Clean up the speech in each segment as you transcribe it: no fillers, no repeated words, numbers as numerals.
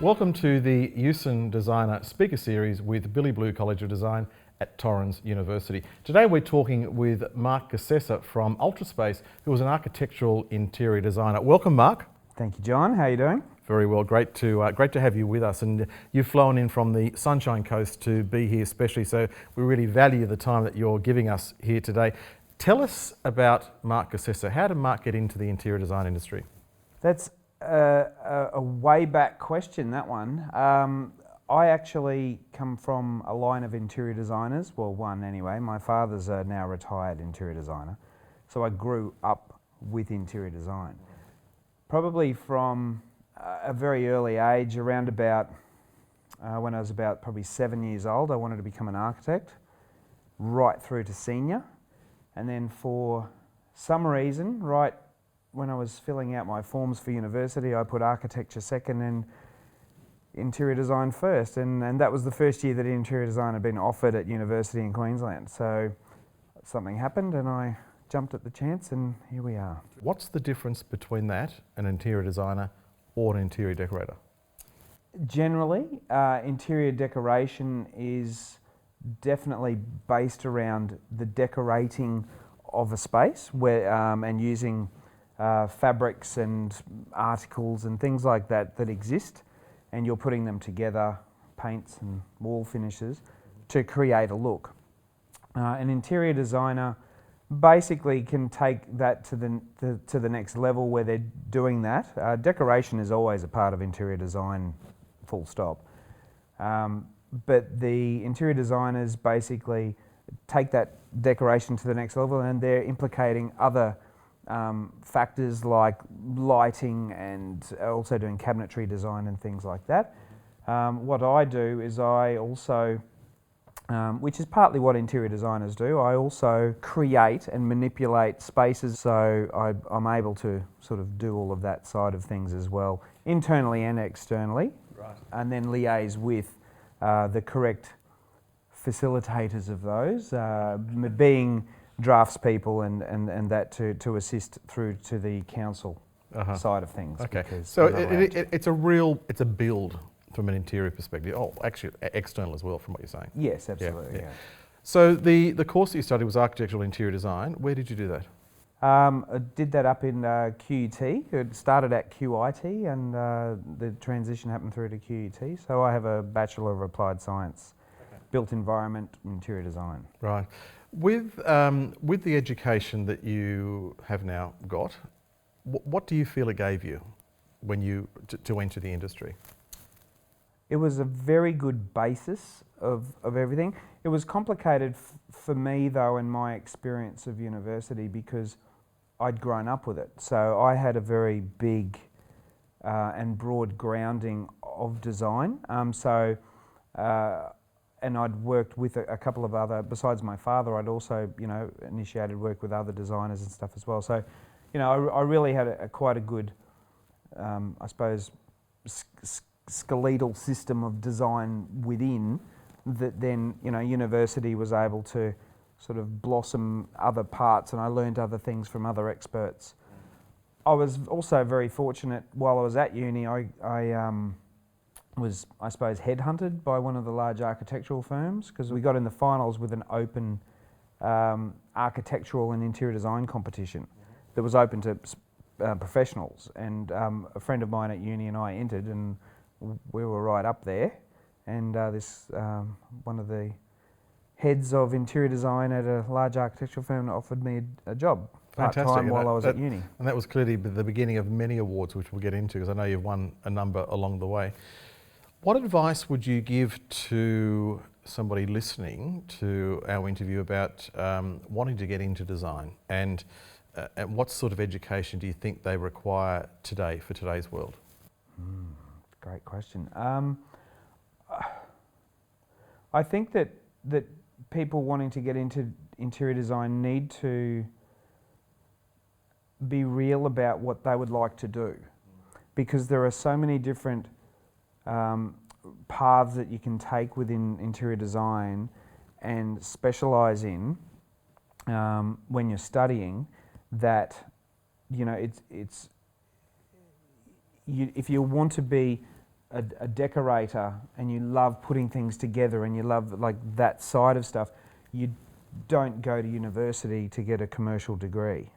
Welcome to the Eussen Designer Speaker Series with Billy Blue College of Design at Torrens University. Today we're talking with Mark Gacesa from Ultraspace, who is an architectural interior designer. Welcome, Mark. Thank you, John. How are you doing? Very well. Great to have you with us. And you've flown in from the Sunshine Coast to be here especially, so we really value the time that you're giving us here today. Tell us about Mark Gacesa. How did Mark get into the interior design industry? That's a way back question, that one. I actually come from a line of interior designers, well, one anyway. My father's a now retired interior designer, so I grew up with interior design. Probably from a very early age, around about when I was about probably 7 years old, I wanted to become an architect, right through to senior. And then for some reason, right when I was filling out my forms for university, I put architecture second and interior design first. And that was the first year that interior design had been offered at university in Queensland. So something happened and I jumped at the chance, and here we are. What's the difference between that, an interior designer or an interior decorator? Generally, interior decoration is definitely based around the decorating of a space where, and using fabrics and articles and things like that that exist, and you're putting them together, paints and wall finishes, to create a look. An interior designer basically can take that to the next level where they're doing that. Decoration is always a part of interior design, full stop. But the interior designers basically take that decoration to the next level, and they're implicating other factors like lighting and also doing cabinetry design and things like that. What I do is I also, which is partly what interior designers do, I also create and manipulate spaces, so I'm able to sort of do all of that side of things as well, internally and externally, right. And then liaise with the correct facilitators of those, being draftspeople and that to assist through to the council side of things. Okay, so it's a build from an interior perspective. Oh, actually external as well from what you're saying. Yes, absolutely. Yeah. So the course that you studied was architectural interior design. Where did you do that? I did that up in QUT. It started at QIT and the transition happened through to QUT. So I have a Bachelor of Applied Science, Built Environment, Interior Design. Right. With the education that you have now got, what do you feel it gave you when you to enter the industry? It was a very good basis of everything. It was complicated for me though in my experience of university because I'd grown up with it. So I had a very big and broad grounding of design. And I'd worked with a couple of other, besides my father, I'd also, initiated work with other designers and stuff as well. So, I really had quite a good, I suppose, skeletal system of design within that then, university was able to sort of blossom other parts, and I learned other things from other experts. I was also very fortunate while I was at uni, I was, I suppose, headhunted by one of the large architectural firms because we got in the finals with an open architectural and interior design competition that was open to professionals, and a friend of mine at uni and I entered, and we were right up there, and this one of the heads of interior design at a large architectural firm offered me a job part-time while I was at uni. And that was clearly the beginning of many awards, which we'll get into, because I know you've won a number along the way. What advice would you give to somebody listening to our interview about wanting to get into design, and what sort of education do you think they require today for today's world? Great question. I think that people wanting to get into interior design need to be real about what they would like to do, because there are so many different paths that you can take within interior design and specialise in when you're studying, that if you want to be a decorator and you love putting things together and you love like that side of stuff, you don't go to university to get a commercial degree.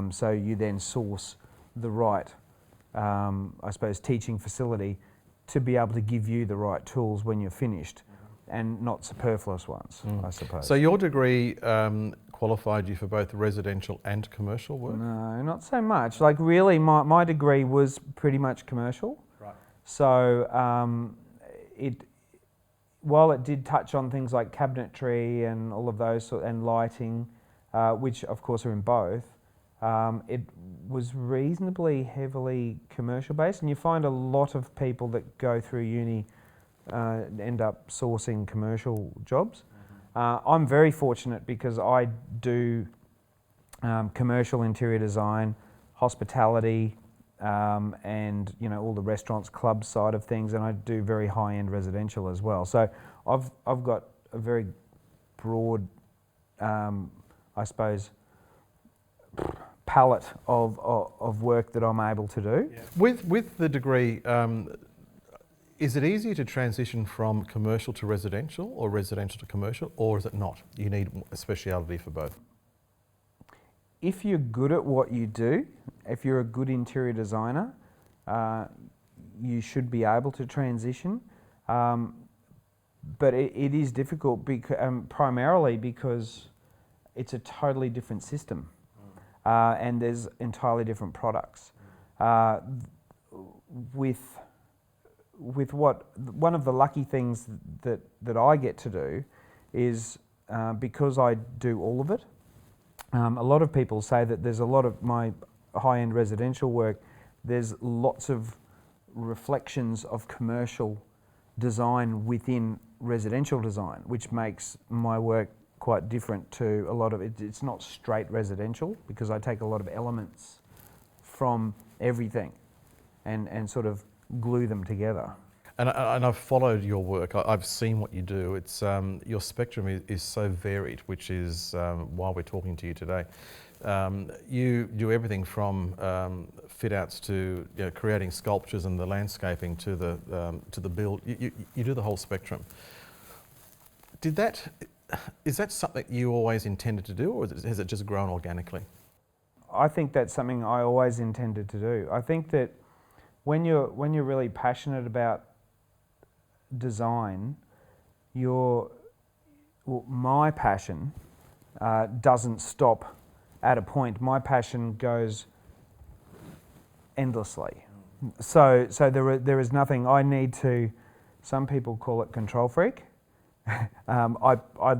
So you then source the right, I suppose, teaching facility to be able to give you the right tools when you're finished, and not superfluous ones, I suppose. So your degree qualified you for both residential and commercial work? No, not so much. Like really, my degree was pretty much commercial. Right. So while it did touch on things like cabinetry and all of those, and lighting, which of course are in both, it was reasonably heavily commercial based, and you find a lot of people that go through uni end up sourcing commercial jobs. I'm very fortunate because I do commercial interior design, hospitality, and all the restaurants, club side of things, and I do very high-end residential as well. So I've got a very broad, I suppose, palette of work that I'm able to do. Yeah. With the degree, is it easier to transition from commercial to residential or residential to commercial, or is it not? You need a speciality for both. If you're good at what you do, if you're a good interior designer, you should be able to transition. But it is difficult primarily because it's a totally different system, and there's entirely different products. With one of the lucky things that I get to do is because I do all of it. A lot of people say that there's a lot of my high-end residential work, there's lots of reflections of commercial design within residential design, which makes my work quite different to a lot of it. It's not straight residential because I take a lot of elements from everything and sort of glue them together. And I've followed your work. I've seen what you do. It's your spectrum is so varied, which is why we're talking to you today. You do everything from fit outs to creating sculptures and the landscaping to the build. You do the whole spectrum. Is that something you always intended to do, or has it just grown organically? I think that's something I always intended to do. I think that when you're really passionate about design, my passion doesn't stop at a point. My passion goes endlessly. So there is nothing I need to. Some people call it control freak. I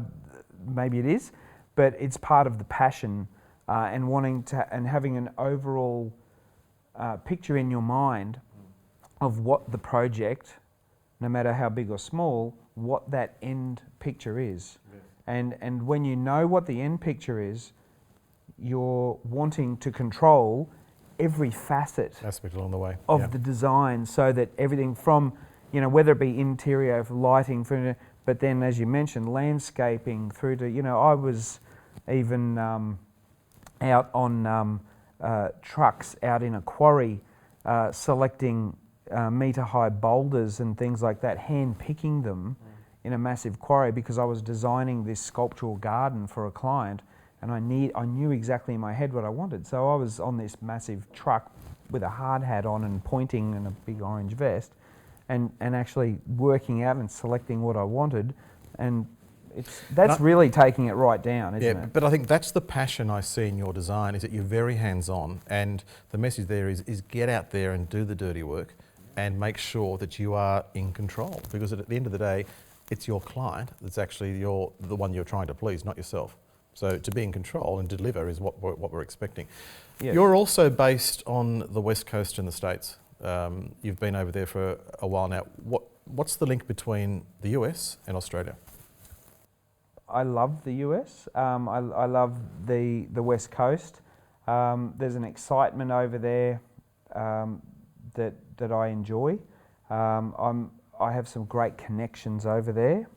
maybe it is, but it's part of the passion and wanting to and having an overall picture in your mind of what the project, no matter how big or small, what that end picture is. Yes. And when you know what the end picture is, you're wanting to control every aspect along the way of the design, so that everything from, whether it be interior, lighting, but then as you mentioned, landscaping through to, I was even out on trucks out in a quarry selecting metre-high boulders and things like that, hand-picking them in a massive quarry because I was designing this sculptural garden for a client, and I knew exactly in my head what I wanted. So I was on this massive truck with a hard hat on and pointing and a big orange vest, and actually working out and selecting what I wanted, and that's really taking it right down, isn't it? But I think that's the passion I see in your design, is that you're very hands-on, and the message there is get out there and do the dirty work and make sure that you are in control, because at the end of the day, it's your client that's actually the one you're trying to please, not yourself. So to be in control and deliver is what we're expecting. Yes. You're also based on the West Coast in the States. You've been over there for a while now. What's the link between the US and Australia? I love the US. I love the West Coast. There's an excitement over there that I enjoy. I have some great connections over there.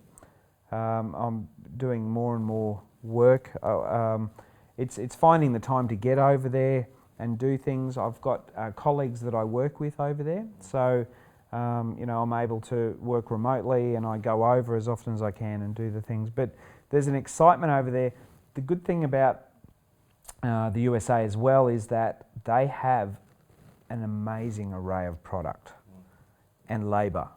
I'm doing more and more work. It's finding the time to get over there and do things. I've got colleagues that I work with over there, so I'm able to work remotely and I go over as often as I can and do the things. But there's an excitement over there. The good thing about the USA as well is that they have an amazing array of product and labour.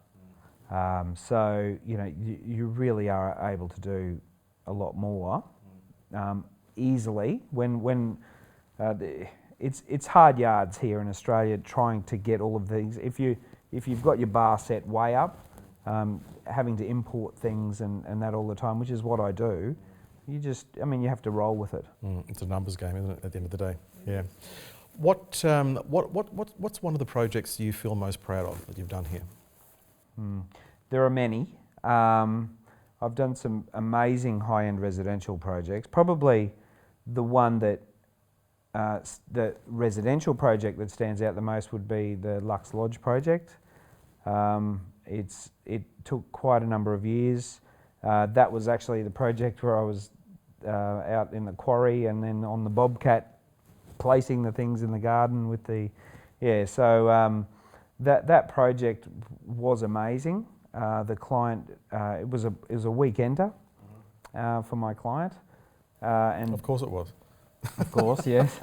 So, you really are able to do a lot more easily when it's hard yards here in Australia trying to get all of these. If you've got your bar set way up, having to import things and that all the time, which is what I do, you have to roll with it. It's a numbers game, isn't it, at the end of the day? Yeah. What's one of the projects you feel most proud of that you've done here? There are many. I've done some amazing high-end residential projects. Probably the one that the residential project that stands out the most would be the Lux Lodge project. It took quite a number of years. That was actually the project where I was out in the quarry and then on the Bobcat placing the things in the garden with the... So that project was amazing. The client, it was a weekender for my client. And of course it was. Of course, yes,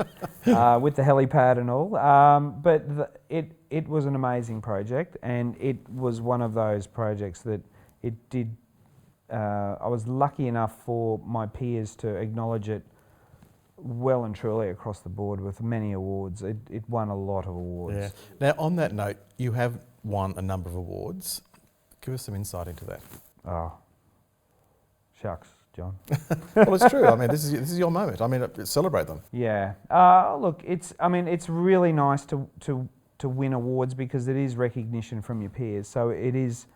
with the helipad and all. But it was an amazing project, and it was one of those projects that it did. I was lucky enough for my peers to acknowledge it well and truly across the board with many awards. It won a lot of awards. Yeah. Now, on that note, you have won a number of awards. Give us some insight into that. Oh, shucks, John. Well, it's true. I mean, this is your moment. I mean, celebrate them. Yeah. Look, it's really nice to win awards because it is recognition from your peers. So it is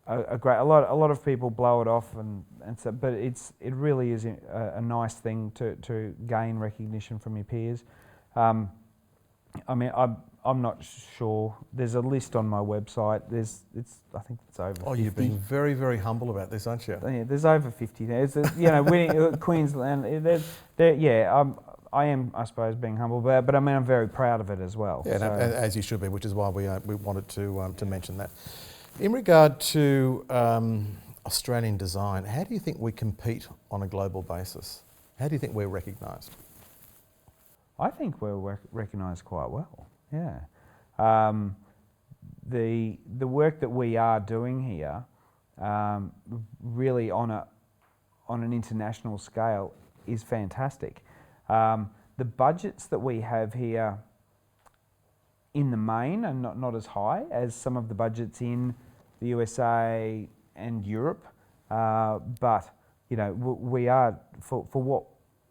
a lot of people blow it off and so, but it really is a nice thing to gain recognition from your peers. I'm not sure. There's a list on my website. I think it's over 50. Oh, you've been very, very humble about this, aren't you? Yeah, there's over 50. Winning Queensland. I am, I suppose, being humble, but I'm very proud of it as well. Yeah, so. As you should be, which is why we wanted to mention that. In regard to Australian design, how do you think we compete on a global basis? How do you think we're recognised? I think we're recognised quite well. Yeah, the work that we are doing here, really on an international scale, is fantastic. The budgets that we have here, in the main, are not as high as some of the budgets in the USA and Europe, but we are for what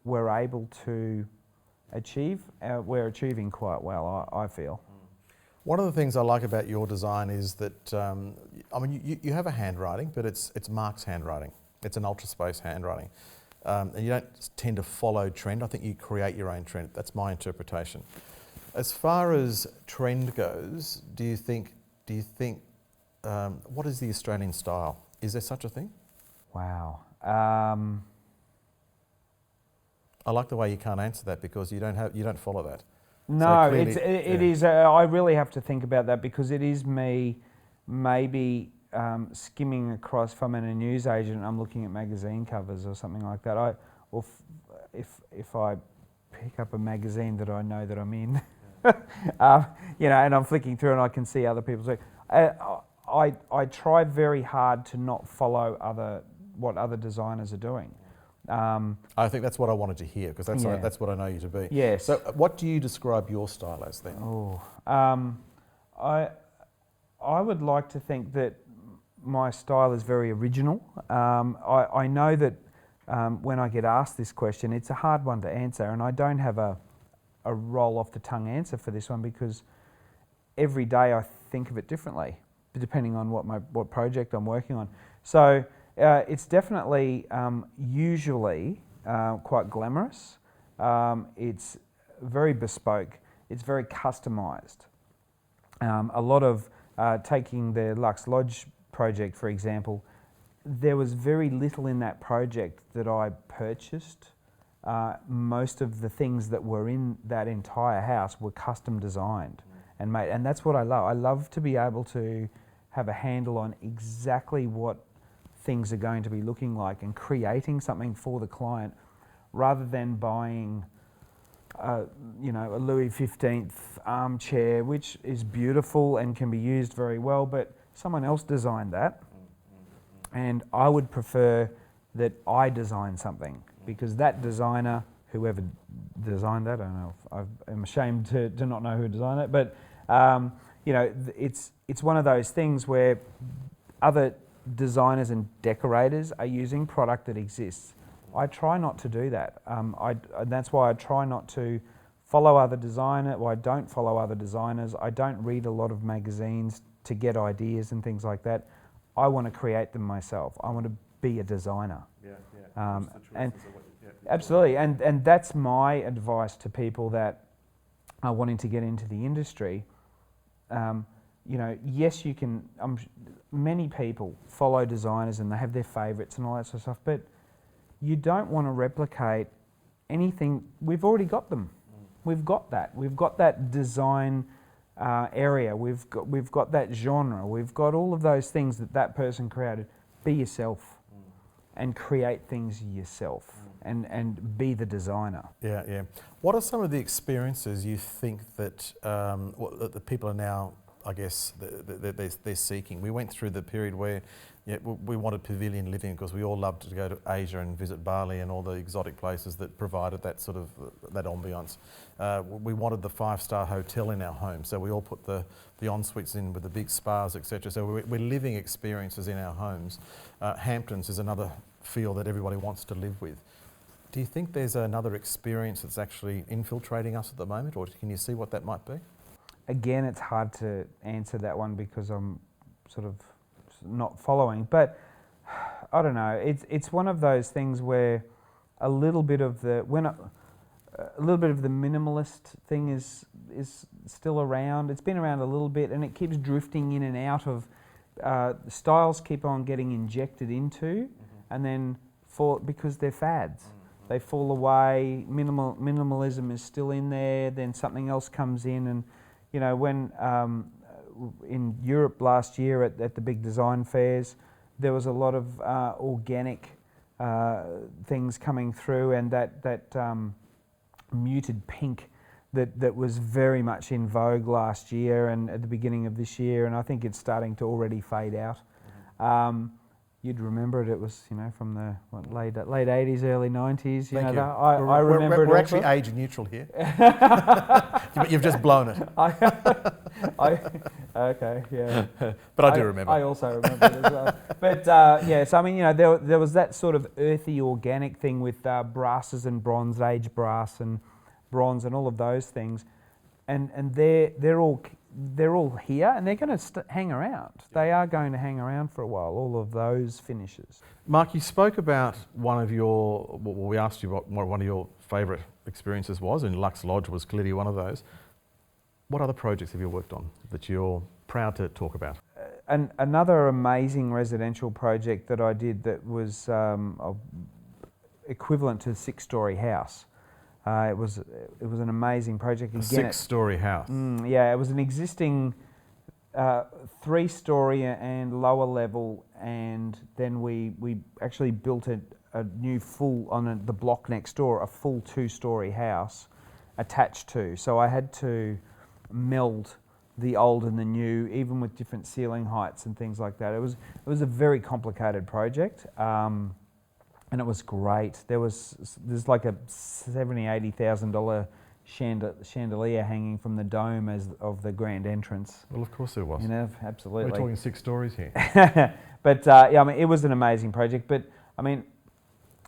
we're able to achieve, we're achieving quite well, I feel. One of the things I like about your design is that, you have a handwriting, but it's Mark's handwriting. It's an ultra space handwriting. And you don't tend to follow trend. I think you create your own trend. That's my interpretation. As far as trend goes, do you think, what is the Australian style? Is there such a thing? Wow. I like the way you can't answer that because you don't follow that. No, so it is. I really have to think about that because it is me, maybe skimming across. If I'm in a newsagent, I'm looking at magazine covers or something like that. If I pick up a magazine that I know that I'm in, and I'm flicking through and I can see other people's work. I try very hard to not follow what other designers are doing. I think that's what I wanted to hear because that's what I know you to be. Yes. So what do you describe your style as then? I would like to think that my style is very original. I know that when I get asked this question, it's a hard one to answer, and I don't have a roll off the tongue answer for this one because every day I think of it differently depending on what project I'm working on. So. It's definitely usually quite glamorous. It's very bespoke. It's very customised. A lot of taking the Lux Lodge project, for example, there was very little in that project that I purchased. Most of the things that were in that entire house were custom designed and made, and that's what I love. I love to be able to have a handle on exactly what things are going to be looking like and creating something for the client, rather than buying a Louis XV armchair, which is beautiful and can be used very well, but someone else designed that. And I would prefer that I design something, because that designer, whoever designed that, I don't know, I'm ashamed to not know who designed it, but it's one of those things where other designers and decorators are using product that exists. I try not to do that. That's why I try not to follow other designers. Well, I don't follow other designers. I don't read a lot of magazines to get ideas and things like that. I want to create them myself. I want to be a designer. Absolutely, and that's my advice to people that are wanting to get into the industry. Yes, you can. Many people follow designers and they have their favourites and all that sort of stuff, but you don't want to replicate anything. We've already got them. We've got that. We've got that design area. We've got that genre. We've got all of those things that person created. Be yourself and create things yourself and be the designer. Yeah. What are some of the experiences you think that that the people are now, I guess, they're seeking? We went through the period where we wanted pavilion living because we all loved to go to Asia and visit Bali and all the exotic places that provided that sort of that ambiance. We wanted the 5-star hotel in our home, so we all put the en-suites in with the big spas, etc. So we're living experiences in our homes. Hamptons is another feel that everybody wants to live with. Do you think there's another experience that's actually infiltrating us at the moment, or can you see what that might be? Again, it's hard to answer that one because I'm sort of not following, but I don't know. It's one of those things where a little bit of the minimalist thing is still around. It's been around a little bit, and it keeps drifting in and out of styles. Keep on getting injected into, and then because they're fads, they fall away. Minimalism is still in there. Then something else comes in, and when in Europe last year at the big design fairs, there was a lot of organic things coming through, and that muted pink that was very much in vogue last year and at the beginning of this year, and I think it's starting to already fade out. You'd remember it. It was from the late 80s, early 90s. Thank you. I remember it. We're actually age neutral here. You've just blown it. Okay, yeah. But I do remember. I also remember it as well. But so I mean, there was that sort of earthy, organic thing with brasses and bronze, age brass and bronze and all of those things, and they're all here, and they're going to hang around. They are going to hang around for a while, all of those finishes. Mark, you spoke about we asked you what one of your favourite experiences was, and Lux Lodge was clearly one of those. What other projects have you worked on that you're proud to talk about? Another amazing residential project that I did that was equivalent to a 6-story house. It was an amazing project. A 6-story house. It was an existing 3-story and lower level, and then we actually built a new full on the block next door, a full 2-story house attached to. So I had to meld the old and the new, even with different ceiling heights and things like that. It was a very complicated project. And it was great. There's like a $70,000-$80,000 chandelier hanging from the dome of the grand entrance. Well, of course there was. Absolutely. We're talking 6 stories here. But I mean, it was an amazing project. But I mean,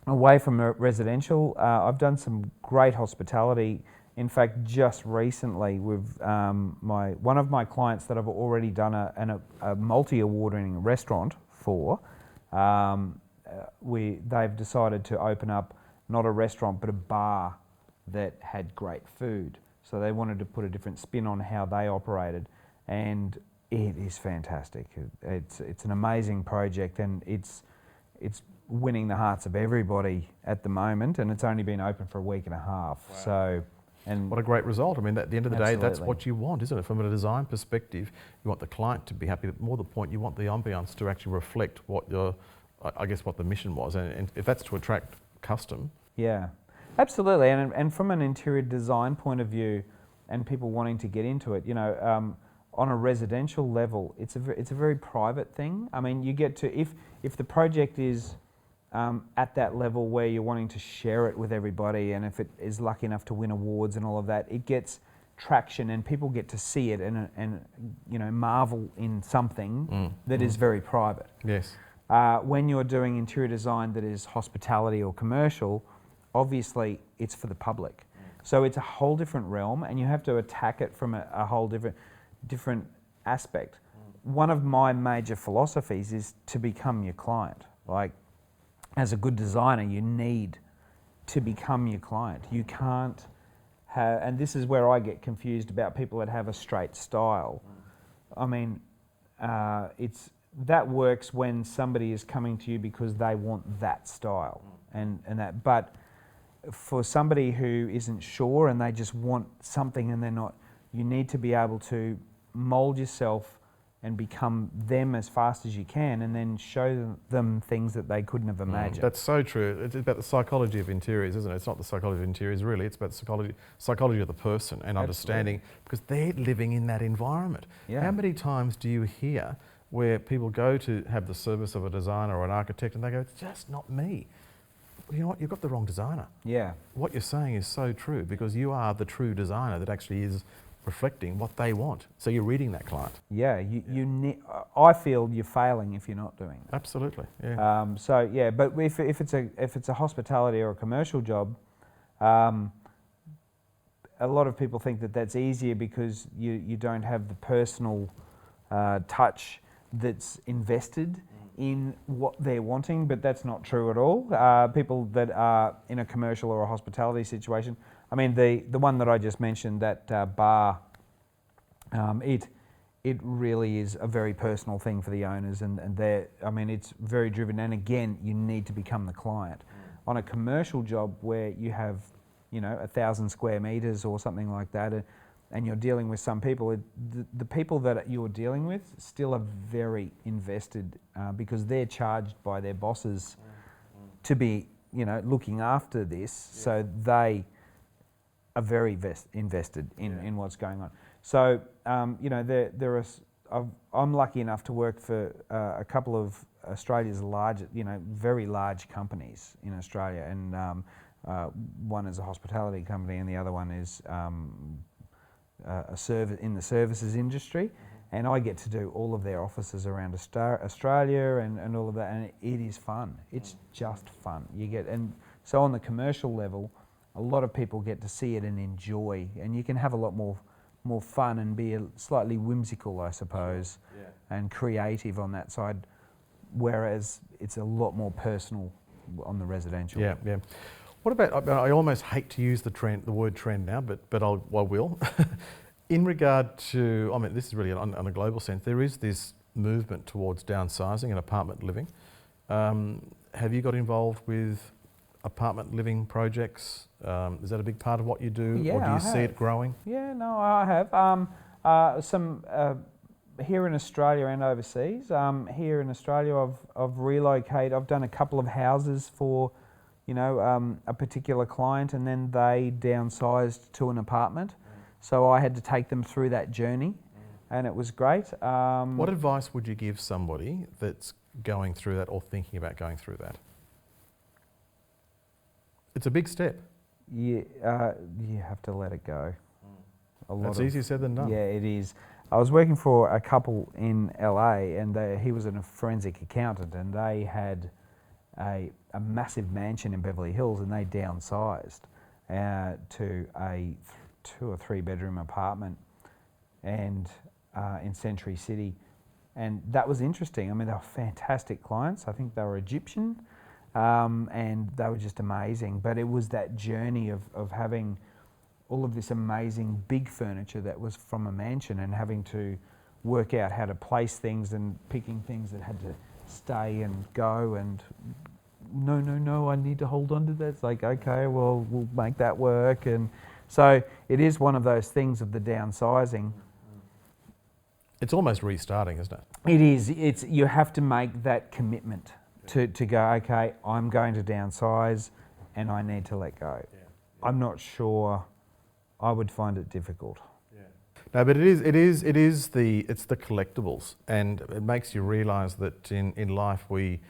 away from residential, I've done some great hospitality. In fact, just recently, with one of my clients that I've already done a multi-award-winning restaurant for. They've decided to open up not a restaurant but a bar that had great food. So they wanted to put a different spin on how they operated, and it is fantastic. It's an amazing project, and it's winning the hearts of everybody at the moment, and it's only been open for a week and a half. Wow. So And what a great result. I mean, at the end of the day, that's Absolutely. what you want, isn't it? From a design perspective, you want the client to be happy, but more the point, you want the ambience to actually reflect what I guess what the mission was. And if that's to attract custom. Yeah, absolutely. And from an interior design point of view, and people wanting to get into it, on a residential level, it's a very private thing. I mean, you get to, if the project is at that level where you're wanting to share it with everybody, and if it is lucky enough to win awards and all of that, it gets traction and people get to see it and marvel in something that is very private. Yes. When you're doing interior design that is hospitality or commercial, obviously it's for the public. So it's a whole different realm, and you have to attack it from a whole different aspect. One of my major philosophies is to become your client. Like, as a good designer, you need to become your client. You can't have, and this is where I get confused about people that have a straight style. I mean, that works when somebody is coming to you because they want that style and that. But for somebody who isn't sure and they just want something and they're not, you need to be able to mold yourself and become them as fast as you can, and then show them things that they couldn't have imagined. That's so true. It's about the psychology of interiors, isn't it? It's not the psychology of interiors, really. It's about the psychology of the person and understanding, because they're living in that environment. Yeah. How many times do you hear where people go to have the service of a designer or an architect and they go, it's just not me? Well, you know what? You've got the wrong designer. Yeah. What you're saying is so true, because you are the true designer that actually is reflecting what they want. So you're reading that client. Yeah, I feel you're failing if you're not doing that. Absolutely. Yeah. But if it's a hospitality or a commercial job, a lot of people think that that's easier because you don't have the personal touch that's invested in what they're wanting, but that's not true at all. People that are in a commercial or a hospitality situation, I mean, the one that I just mentioned, that bar, it really is a very personal thing for the owners, and it's very driven. And again, you need to become the client. On a commercial job where you have, 1,000 square meters or something like that, and you're dealing with some people, the people that you're dealing with still are very invested because they're charged by their bosses to be, looking after this. So they are very invested in what's going on. So, I'm lucky enough to work for a couple of Australia's largest, very large companies in Australia, and one is a hospitality company and the other one is in the services industry, and I get to do all of their offices around Australia and all of that, and it is fun. It's just fun. And so on the commercial level, a lot of people get to see it and enjoy, and you can have a lot more fun and be slightly whimsical, I suppose, and creative on that side, whereas it's a lot more personal on the residential. Yeah, yeah. What about, I almost hate to use the word trend now, but I will. In regard to, this is really on a global sense, there is this movement towards downsizing and apartment living. Have you got involved with apartment living projects? Is that a big part of what you do, or do you see it growing? Yeah, no, I have. Some here in Australia and overseas. Here in Australia, I've relocated. I've done a couple of houses for, a particular client, and then they downsized to an apartment. So I had to take them through that journey, and it was great. What advice would you give somebody that's going through that or thinking about going through that? It's a big step. You have to let it go. That's easier said than done. Yeah, it is. I was working for a couple in LA, and he was a forensic accountant, and they had a massive mansion in Beverly Hills, and they downsized to a 2 or 3 bedroom apartment and in Century City, and that was interesting. They were fantastic clients. I think they were Egyptian. And they were just amazing. But it was that journey of having all of this amazing big furniture that was from a mansion, and having to work out how to place things and picking things that had to stay and go, and no, I need to hold on to that. It's like, okay, well, we'll make that work. And So it is one of those things of the downsizing. It's almost restarting, isn't it? It is. You have to make that commitment to go, okay, I'm going to downsize and I need to let go. Yeah. I'm not sure I would find it difficult. No, but it's the collectibles, and it makes you realise that in life we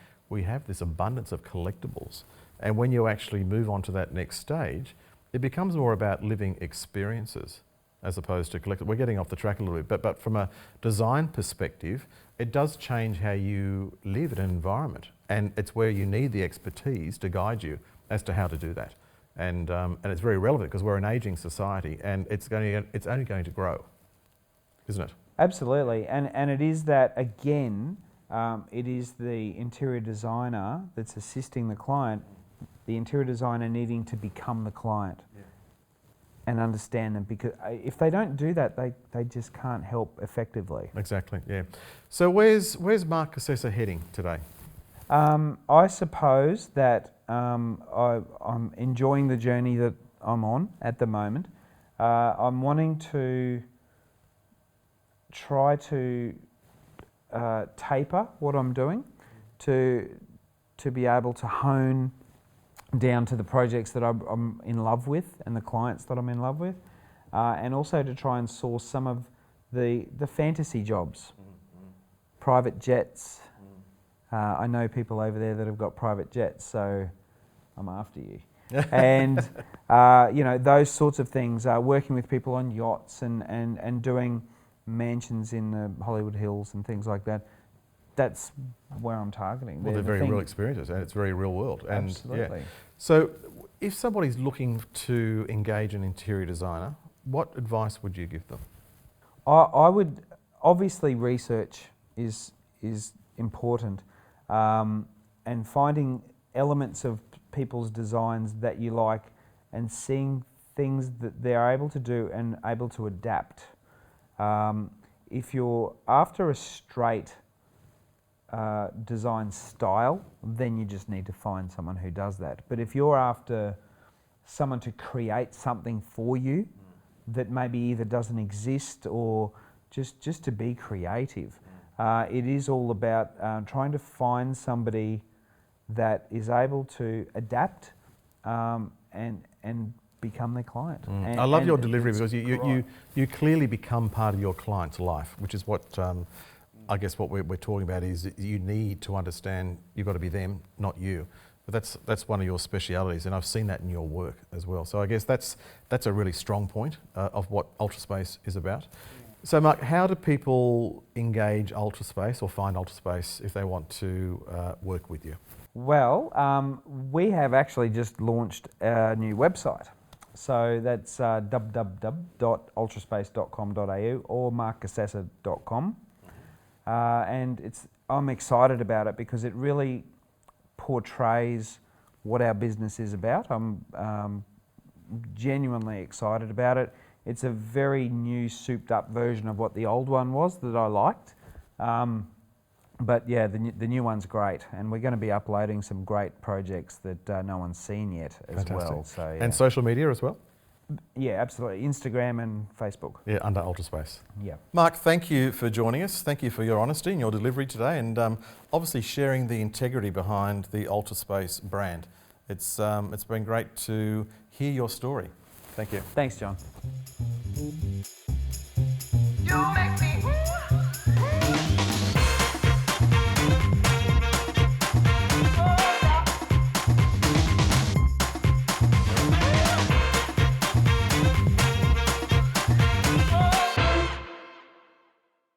have this abundance of collectibles, and when you actually move on to that next stage, it becomes more about living experiences as opposed to collectibles. We're getting off the track a little bit, but from a design perspective, it does change how you live in an environment, and it's where you need the expertise to guide you as to how to do that. And it's very relevant because we're an ageing society, and it's only going to grow, isn't it? Absolutely, and it is that again. It is the interior designer that's assisting the client. The interior designer needing to become the client and understand them, because if they don't do that, they just can't help effectively. Exactly. Yeah. So where's Mark Gacesa heading today? I suppose that I'm enjoying the journey that I'm on at the moment. I'm wanting to try to taper what I'm doing to be able to hone down to the projects that I'm in love with and the clients that I'm in love with, and also to try and source some of the fantasy jobs, private jets. I know people over there that have got private jets, so I'm after you. And those sorts of things, working with people on yachts and doing mansions in the Hollywood Hills and things like that. That's where I'm targeting. Well, they're very real experiences, and it's very real world. And absolutely. Yeah. So if somebody's looking to engage an interior designer, what advice would you give them? I would, obviously research is important, and finding elements of people's designs that you like and seeing things that they're able to do and able to adapt. If you're after a straight design style, then you just need to find someone who does that. But if you're after someone to create something for you that maybe either doesn't exist or just to be creative, it is all about trying to find somebody that is able to adapt and become their client. I love your delivery, because you clearly become part of your client's life, which is what I guess what we're talking about is you need to understand you've got to be them, not you. But that's one of your specialities, and I've seen that in your work as well. So I guess that's a really strong point of what Ultraspace is about. So Mark, how do people engage Ultraspace or find Ultraspace if they want to work with you? Well, we have actually just launched a new website. So that's www.ultraspace.com.au or markgacesa.com. And I'm excited about it because it really portrays what our business is about. I'm genuinely excited about it. It's a very new, souped up version of what the old one was that I liked. But yeah, the new one's great, and we're going to be uploading some great projects that no one's seen yet as well. So, yeah. And social media as well? Yeah, absolutely. Instagram and Facebook. Yeah, under Ultraspace. Yeah. Mark, thank you for joining us. Thank you for your honesty and your delivery today, and obviously sharing the integrity behind the Ultraspace brand. It's been great to hear your story. Thank you. Thanks, John.